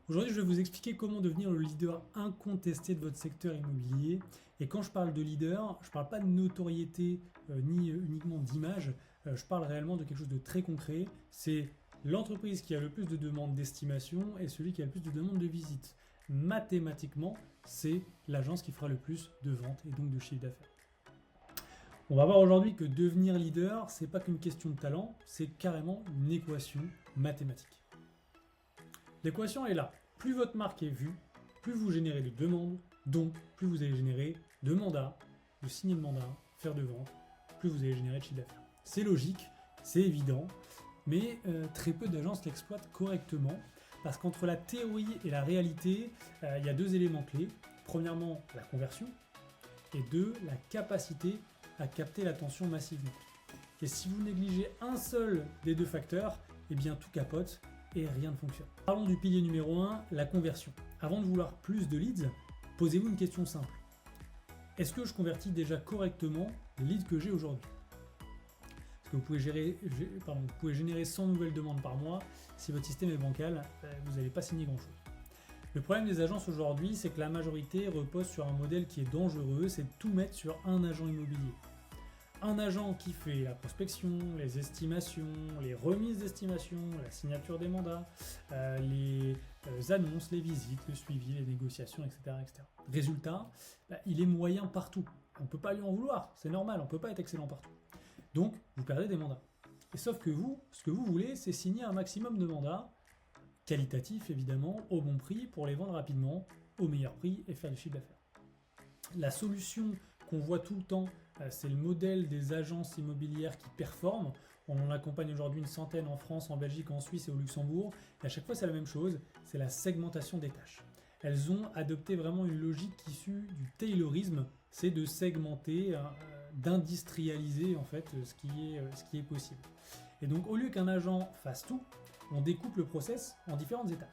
Aujourd'hui, je vais vous expliquer comment devenir le leader incontesté de votre secteur immobilier. Et quand je parle de leader, je ne parle pas de notoriété ni uniquement d'image, je parle réellement de quelque chose de très concret. C'est l'entreprise qui a le plus de demandes d'estimation et celui qui a le plus de demandes de visite. Mathématiquement, c'est l'agence qui fera le plus de ventes et donc de chiffre d'affaires. On va voir aujourd'hui que devenir leader, c'est pas qu'une question de talent, c'est carrément une équation mathématique. L'équation est là. Plus votre marque est vue, plus vous générez de demandes, donc plus vous allez générer de mandats, de signer de mandats, faire de ventes, plus vous allez générer de chiffre d'affaires. C'est logique, c'est évident, mais très peu d'agences l'exploitent correctement parce qu'entre la théorie et la réalité, il y a deux éléments clés. Premièrement, la conversion et deux, la capacité à capter l'attention massivement. Et si vous négligez un seul des deux facteurs, eh bien tout capote et rien ne fonctionne. Parlons du pilier numéro 1, la conversion. Avant de vouloir plus de leads, posez-vous une question simple. Est-ce que je convertis déjà correctement les leads que j'ai aujourd'hui? Parce que vous pouvez générer 100 nouvelles demandes par mois. Si votre système est bancal, vous n'allez pas signer grand-chose. Le problème des agences aujourd'hui, c'est que la majorité repose sur un modèle qui est dangereux, c'est de tout mettre sur un agent immobilier. Un agent qui fait la prospection, les estimations, les remises d'estimation, la signature des mandats, les annonces, les visites, le suivi, les négociations, etc. etc. Résultat, il est moyen partout. On ne peut pas lui en vouloir, c'est normal, on ne peut pas être excellent partout. Donc, vous perdez des mandats. Et sauf que vous, ce que vous voulez, c'est signer un maximum de mandats, qualitatifs évidemment, au bon prix, pour les vendre rapidement, au meilleur prix et faire du chiffre d'affaires. La solution qu'on voit tout le temps, c'est le modèle des agences immobilières qui performent. On en accompagne aujourd'hui une centaine en France, en Belgique, en Suisse et au Luxembourg. Et à chaque fois, c'est la même chose, c'est la segmentation des tâches. Elles ont adopté vraiment une logique issue du taylorisme, c'est de segmenter, d'industrialiser en fait ce qui est possible. Et donc, au lieu qu'un agent fasse tout, on découpe le process en différentes étapes.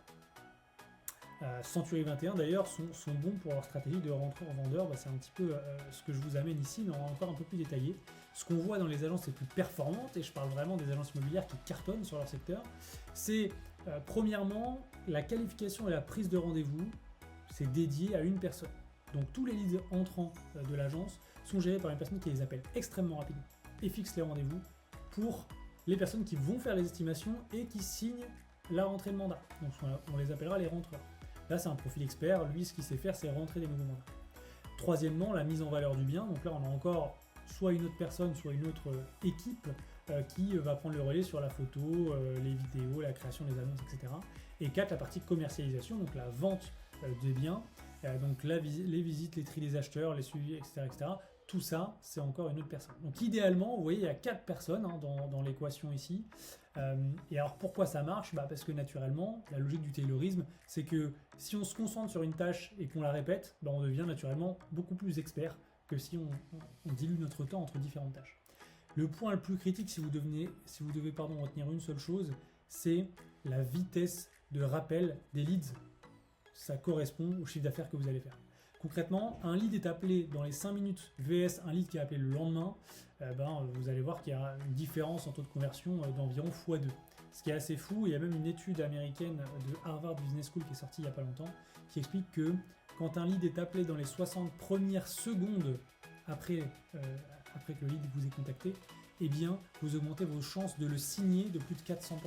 Century 21 d'ailleurs sont bons pour leur stratégie de rentrée en vendeur. C'est un petit peu ce que je vous amène ici, mais encore un peu plus détaillé. Ce qu'on voit dans les agences les plus performantes, et je parle vraiment des agences immobilières qui cartonnent sur leur secteur, c'est premièrement la qualification et la prise de rendez-vous, c'est dédié à une personne. Donc tous les leads entrants de l'agence sont gérés par une personne qui les appelle extrêmement rapidement et fixe les rendez-vous pour les personnes qui vont faire les estimations et qui signent la rentrée de mandat. Donc on les appellera les rentreurs. Là, c'est un profil expert. Lui, ce qu'il sait faire, c'est rentrer des nouveaux mandats. Troisièmement, la mise en valeur du bien. Donc là, on a encore soit une autre personne, soit une autre équipe qui va prendre le relais sur la photo, les vidéos, la création des annonces, etc. Et 4, la partie commercialisation, donc la vente des biens, donc les visites, les tri des acheteurs, les suivis, etc., etc. Tout ça, c'est encore une autre personne. Donc idéalement, vous voyez, il y a 4 personnes dans l'équation ici. Et alors pourquoi ça marche? Parce que naturellement, la logique du taylorisme, c'est que si on se concentre sur une tâche et qu'on la répète, on devient naturellement beaucoup plus expert que si on dilue notre temps entre différentes tâches. Le point le plus critique, si vous devez retenir une seule chose, c'est la vitesse de rappel des leads. Ça correspond au chiffre d'affaires que vous allez faire. Concrètement, un lead est appelé dans les 5 minutes vs un lead qui est appelé le lendemain, vous allez voir qu'il y a une différence en taux de conversion d'environ x2. Ce qui est assez fou, il y a même une étude américaine de Harvard Business School qui est sortie il n'y a pas longtemps, qui explique que quand un lead est appelé dans les 60 premières secondes après que le lead vous ait contacté, eh bien, vous augmentez vos chances de le signer de plus de 400%.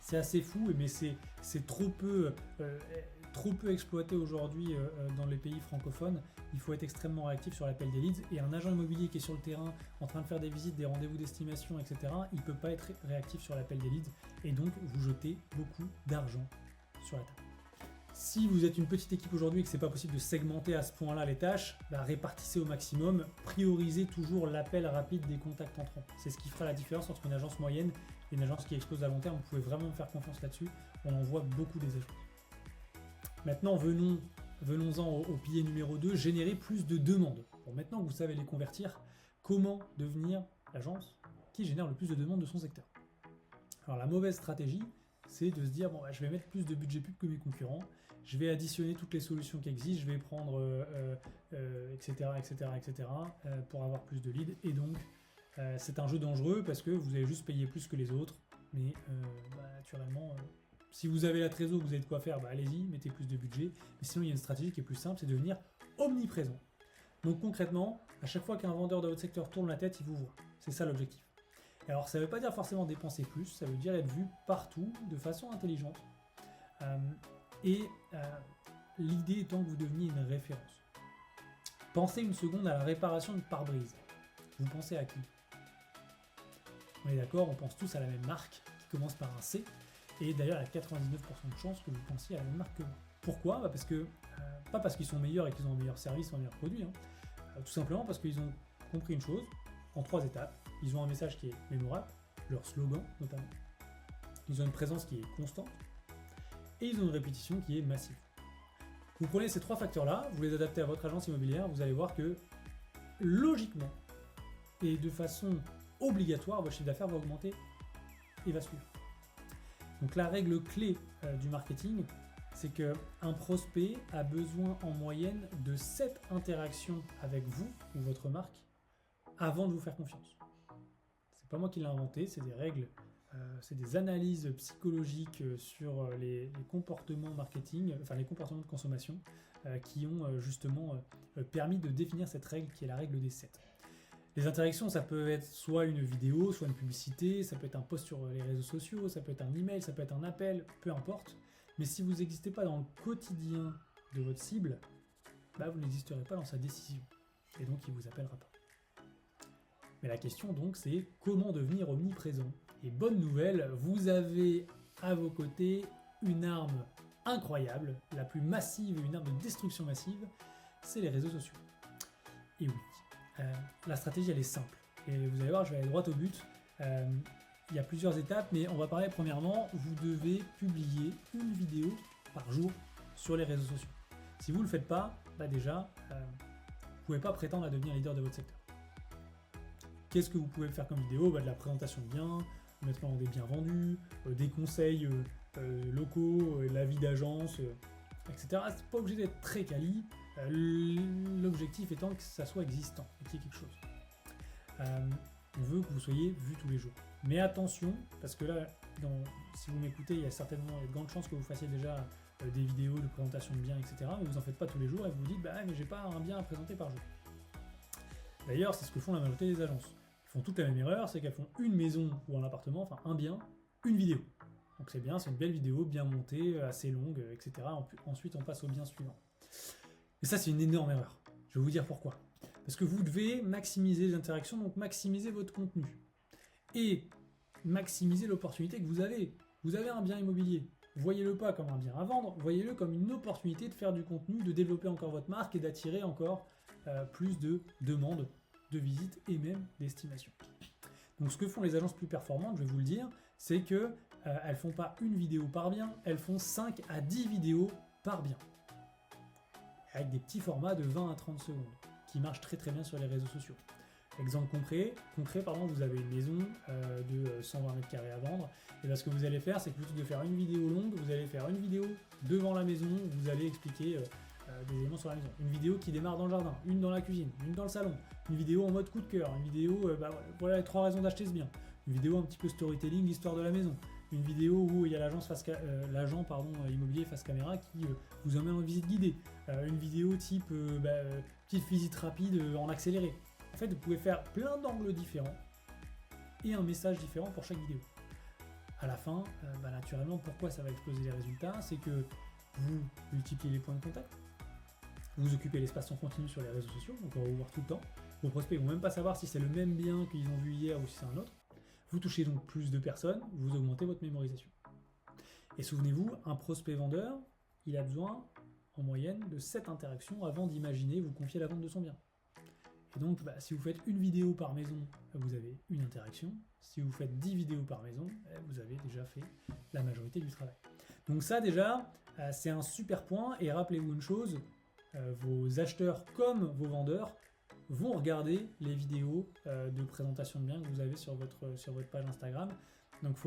C'est assez fou, mais c'est trop peu exploité aujourd'hui dans les pays francophones. Il faut être extrêmement réactif sur l'appel des leads. Et un agent immobilier qui est sur le terrain, en train de faire des visites, des rendez-vous d'estimation, etc., il ne peut pas être réactif sur l'appel des leads. Et donc, vous jetez beaucoup d'argent sur la table. Si vous êtes une petite équipe aujourd'hui et que ce n'est pas possible de segmenter à ce point-là les tâches, répartissez au maximum, priorisez toujours l'appel rapide des contacts entrants. C'est ce qui fera la différence entre une agence moyenne et une agence qui explose à long terme. Vous pouvez vraiment me faire confiance là-dessus. On en voit beaucoup des agences. Maintenant, venons-en au pilier numéro 2, générer plus de demandes. Bon, maintenant que vous savez les convertir, comment devenir l'agence qui génère le plus de demandes de son secteur? Alors la mauvaise stratégie, c'est de se dire, je vais mettre plus de budget pub que mes concurrents, je vais additionner toutes les solutions qui existent, je vais prendre, etc., pour avoir plus de leads. Et donc, c'est un jeu dangereux parce que vous allez juste payer plus que les autres, mais naturellement, Si vous avez la trésor, vous avez de quoi faire, bah allez-y, mettez plus de budget. Mais sinon, il y a une stratégie qui est plus simple, c'est de devenir omniprésent. Donc concrètement, à chaque fois qu'un vendeur de votre secteur tourne la tête, il vous voit. C'est ça l'objectif. Alors ça ne veut pas dire forcément dépenser plus, ça veut dire être vu partout de façon intelligente. L'idée étant que vous deveniez une référence. Pensez une seconde à la réparation de pare-brise. Vous pensez à qui? On est d'accord, on pense tous à la même marque qui commence par un C. Et d'ailleurs, il y a 99% de chances que vous pensiez à la même marque que moi. Pourquoi? Pas parce qu'ils sont meilleurs et qu'ils ont un meilleur service ou un meilleur produit. Tout simplement parce qu'ils ont compris une chose en 3 étapes. Ils ont un message qui est mémorable, leur slogan notamment. Ils ont une présence qui est constante. Et ils ont une répétition qui est massive. Vous prenez ces 3 facteurs-là, vous les adaptez à votre agence immobilière, vous allez voir que logiquement et de façon obligatoire, votre chiffre d'affaires va augmenter et va suivre. Donc la règle clé du marketing, c'est qu'un prospect a besoin en moyenne de 7 interactions avec vous ou votre marque avant de vous faire confiance. C'est pas moi qui l'ai inventé, c'est des règles, c'est des analyses psychologiques sur les comportements marketing, enfin les comportements de consommation qui ont justement permis de définir cette règle qui est la règle des 7. Les interactions, ça peut être soit une vidéo, soit une publicité, ça peut être un post sur les réseaux sociaux, ça peut être un email, ça peut être un appel, peu importe. Mais si vous n'existez pas dans le quotidien de votre cible, bah vous n'existerez pas dans sa décision. Et donc il ne vous appellera pas. Mais la question donc c'est comment devenir omniprésent. Et bonne nouvelle, vous avez à vos côtés une arme incroyable, la plus massive, une arme de destruction massive, c'est les réseaux sociaux. Et oui, la stratégie elle est simple. Et vous allez voir, je vais aller droit au but. Il y a plusieurs étapes, mais on va parler premièrement, vous devez publier une vidéo par jour sur les réseaux sociaux. Si vous ne le faites pas, bah déjà, vous ne pouvez pas prétendre à devenir leader de votre secteur. Qu'est-ce que vous pouvez faire comme vidéo? De la présentation de biens, mettre en des biens vendus, des conseils locaux, la vie d'agence, etc. C'est pas obligé d'être très quali, l'objectif étant que ça soit existant et qu'il y ait quelque chose. On veut que vous soyez vu tous les jours. Mais attention, parce que là, si vous m'écoutez, il y a de grandes chances que vous fassiez déjà des vidéos de présentation de biens, etc. Mais vous n'en faites pas tous les jours et vous vous dites, mais j'ai pas un bien à présenter par jour. D'ailleurs, c'est ce que font la majorité des agences. Ils font toute la même erreur, c'est qu'elles font une maison ou un appartement, enfin un bien, une vidéo. Donc c'est bien, c'est une belle vidéo, bien montée, assez longue, etc. Ensuite, on passe au bien suivant. Et ça, c'est une énorme erreur. Je vais vous dire pourquoi. Parce que vous devez maximiser les interactions, donc maximiser votre contenu. Et maximiser l'opportunité que vous avez. Vous avez un bien immobilier. Voyez-le pas comme un bien à vendre, voyez-le comme une opportunité de faire du contenu, de développer encore votre marque et d'attirer encore plus de demandes, de visites et même d'estimations. Donc ce que font les agences plus performantes, je vais vous le dire, c'est qu'elles ne font pas une vidéo par bien, elles font 5 à 10 vidéos par bien. Avec des petits formats de 20 à 30 secondes, qui marchent très très bien sur les réseaux sociaux. Exemple concret, vous avez une maison de 120 mètres carrés à vendre, et bien ce que vous allez faire, c'est que plutôt que de faire une vidéo longue, vous allez faire une vidéo devant la maison, où vous allez expliquer des éléments sur la maison. Une vidéo qui démarre dans le jardin, une dans la cuisine, une dans le salon, une vidéo en mode coup de cœur, une vidéo, voilà les 3 raisons d'acheter ce bien, une vidéo un petit peu storytelling, l'histoire de la maison, une vidéo où il y a l'agent immobilier face caméra qui vous emmène en visite guidée, une vidéo type petite visite rapide en accéléré. En fait, vous pouvez faire plein d'angles différents et un message différent pour chaque vidéo. À la fin, naturellement, pourquoi ça va exploser les résultats? C'est que vous multipliez les points de contact, vous occupez l'espace en continu sur les réseaux sociaux, donc on va vous voir tout le temps. Vos prospects ne vont même pas savoir si c'est le même bien qu'ils ont vu hier ou si c'est un autre. Vous touchez donc plus de personnes, vous augmentez votre mémorisation. Et souvenez-vous, un prospect vendeur, il a besoin en moyenne de 7 interactions avant d'imaginer vous confier la vente de son bien. Et donc, si vous faites une vidéo par maison, vous avez une interaction. Si vous faites 10 vidéos par maison, vous avez déjà fait la majorité du travail. Donc ça déjà, c'est un super point. Et rappelez-vous une chose, vos acheteurs comme vos vendeurs vont regarder les vidéos de présentation de biens que vous avez sur votre page Instagram. Donc,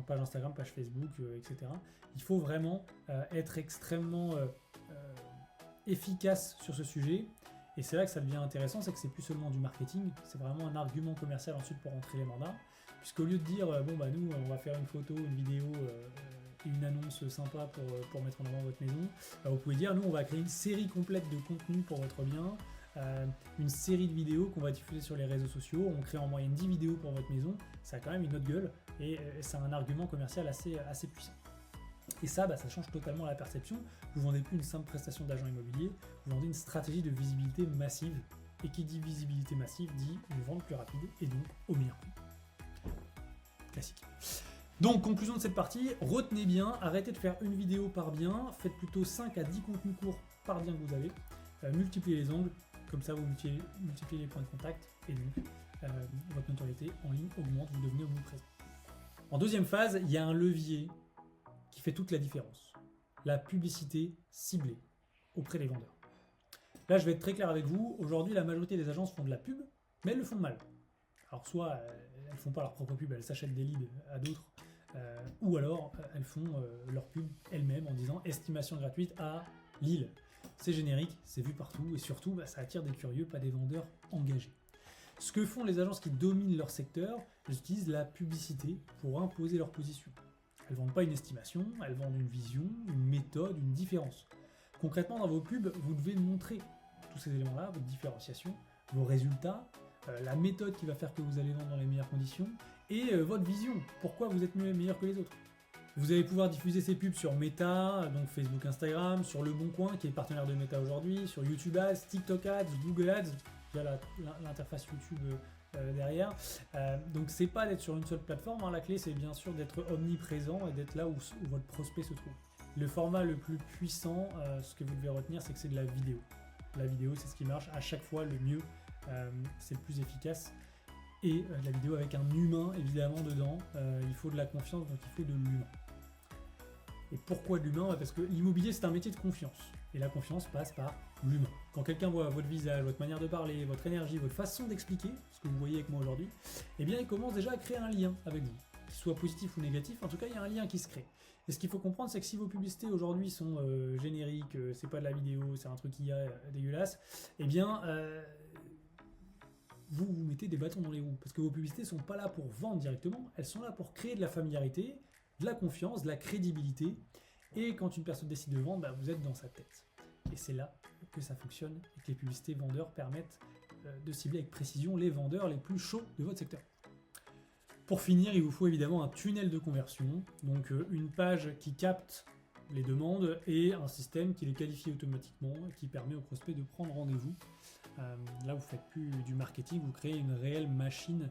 page Instagram, page Facebook, etc. Il faut vraiment être extrêmement efficace sur ce sujet. Et c'est là que ça devient intéressant, c'est que c'est plus seulement du marketing, c'est vraiment un argument commercial ensuite pour rentrer les mandats. Puisqu'au lieu de dire, nous, on va faire une photo, une vidéo une annonce sympa pour mettre en avant votre maison, vous pouvez dire nous on va créer une série complète de contenu pour votre bien, une série de vidéos qu'on va diffuser sur les réseaux sociaux, on crée en moyenne 10 vidéos pour votre maison, ça a quand même une autre gueule et c'est un argument commercial assez puissant. Et ça change totalement la perception. Vous ne vendez plus une simple prestation d'agent immobilier, vous vendez une stratégie de visibilité massive. Et qui dit visibilité massive dit une vente plus rapide et donc au meilleur prix. Classique. Donc, conclusion de cette partie, retenez bien, arrêtez de faire une vidéo par bien, faites plutôt 5 à 10 contenus courts par bien que vous avez, multipliez les angles, comme ça vous multipliez les points de contact et donc votre notoriété en ligne augmente, vous devenez omniprésent. En deuxième phase, il y a un levier qui fait toute la différence, la publicité ciblée auprès des vendeurs. Là, je vais être très clair avec vous. Aujourd'hui, la majorité des agences font de la pub, mais elles le font mal. Alors, soit elles font pas leur propre pub, elles s'achètent des leads à d'autres, ou alors elles font leur pub elles-mêmes en disant estimation gratuite à Lille. C'est générique, c'est vu partout, et surtout, ça attire des curieux, pas des vendeurs engagés. Ce que font les agences qui dominent leur secteur, elles utilisent la publicité pour imposer leur position. Elles ne vendent pas une estimation, elles vendent une vision, une méthode, une différence. Concrètement, dans vos pubs, vous devez montrer tous ces éléments-là, votre différenciation, vos résultats, la méthode qui va faire que vous allez vendre dans les meilleures conditions et votre vision, pourquoi vous êtes meilleur que les autres. Vous allez pouvoir diffuser ces pubs sur Meta, donc Facebook, Instagram, sur Le Bon Coin qui est partenaire de Meta aujourd'hui, sur YouTube Ads, TikTok Ads, Google Ads, via l'interface YouTube derrière. Donc c'est pas d'être sur une seule plateforme, la clé c'est bien sûr d'être omniprésent et d'être là où votre prospect se trouve. Le format le plus puissant, ce que vous devez retenir, c'est que c'est de la vidéo. La vidéo, c'est ce qui marche à chaque fois le mieux, c'est le plus efficace. Et la vidéo avec un humain, évidemment, dedans. Il faut de la confiance, donc il faut de l'humain. Et pourquoi de l'humain ? Parce que l'immobilier, c'est un métier de confiance. Et la confiance passe par l'humain. Quand quelqu'un voit votre visage, votre manière de parler, votre énergie, votre façon d'expliquer, ce que vous voyez avec moi aujourd'hui, eh bien, il commence déjà à créer un lien avec vous. Qu'il soit positif ou négatif, en tout cas, il y a un lien qui se crée. Et ce qu'il faut comprendre, c'est que si vos publicités aujourd'hui sont génériques, c'est pas de la vidéo, c'est un truc IA dégueulasse, eh bien, vous mettez des bâtons dans les roues. Parce que vos publicités ne sont pas là pour vendre directement, elles sont là pour créer de la familiarité, de la confiance, de la crédibilité. Et quand une personne décide de vendre, vous êtes dans sa tête. Et c'est là que ça fonctionne et que les publicités vendeurs permettent de cibler avec précision les vendeurs les plus chauds de votre secteur. Pour finir, il vous faut évidemment un tunnel de conversion, donc une page qui capte les demandes et un système qui les qualifie automatiquement et qui permet aux prospects de prendre rendez-vous. Là, vous ne faites plus du marketing, vous créez une réelle machine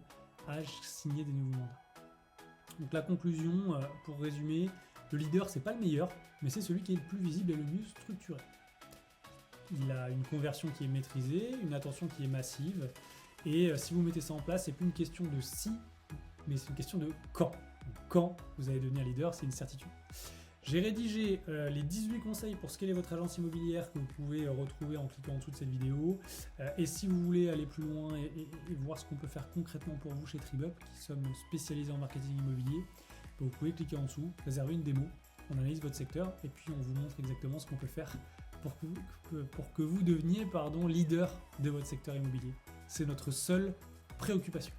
à signer des nouveaux mandats. Donc la conclusion, pour résumer, le leader, c'est pas le meilleur, mais c'est celui qui est le plus visible et le mieux structuré. Il a une conversion qui est maîtrisée, une attention qui est massive, et si vous mettez ça en place, c'est plus une question de si, mais c'est une question de quand. Donc, quand vous allez devenir leader, c'est une certitude. J'ai rédigé les 18 conseils pour scaler votre agence immobilière que vous pouvez retrouver en cliquant en dessous de cette vidéo. Et si vous voulez aller plus loin et voir ce qu'on peut faire concrètement pour vous chez Tribup, qui sommes spécialisés en marketing immobilier, vous pouvez cliquer en dessous, réserver une démo, on analyse votre secteur et puis on vous montre exactement ce qu'on peut faire pour que vous deveniez leader de votre secteur immobilier. C'est notre seule préoccupation.